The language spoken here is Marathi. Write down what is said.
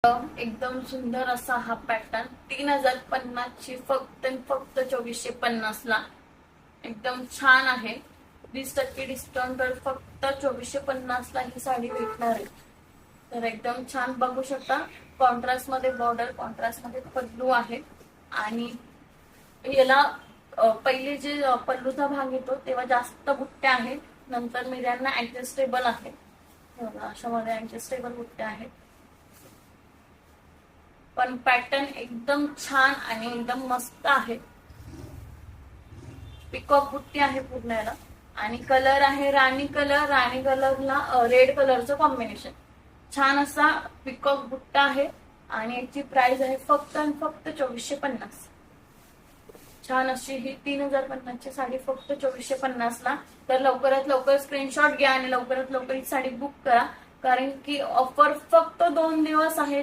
एकदम सुंदर असा हा पॅटर्न 3050 ची फक्त 2450 ला एकदम छान आहे. 20% डिस्काउंट वर फक्त 2450 ला ही साडी भेटणार आहे. तर एकदम छान बघू शकता. कॉन्ट्रास्ट मध्ये बॉर्डर, कॉन्ट्रास्ट मध्ये पल्लू आहे आणि याला पहिले जे पल्लूचा भाग येतो तेव्हा जास्त बुट्ट्या आहेत, नंतर मिऱ्यांना ऍडजस्टेबल आहे. अशा मध्ये ऍडजस्टेबल बुट्ट्या आहेत. पण पॅटर्न एकदम छान आणि एकदम मस्त आहे. पिकॉक बुट्टी आहे पूर्ण याला आणि कलर आहे राणी कलर. राणी कलरला रेड कलरचं कॉम्बिनेशन. छान असा पिकॉक बुट्टा आहे आणि याची प्राइस आहे फक्त आणि फक्त 2450. छान अशी ही 3050 ची साडी फक्त 2450 ला. तर लवकरात लवकर स्क्रीनशॉट घ्या आणि लवकरात लवकर ही साडी बुक करा, कारण की ऑफर फक्त 2 दिवस आहे.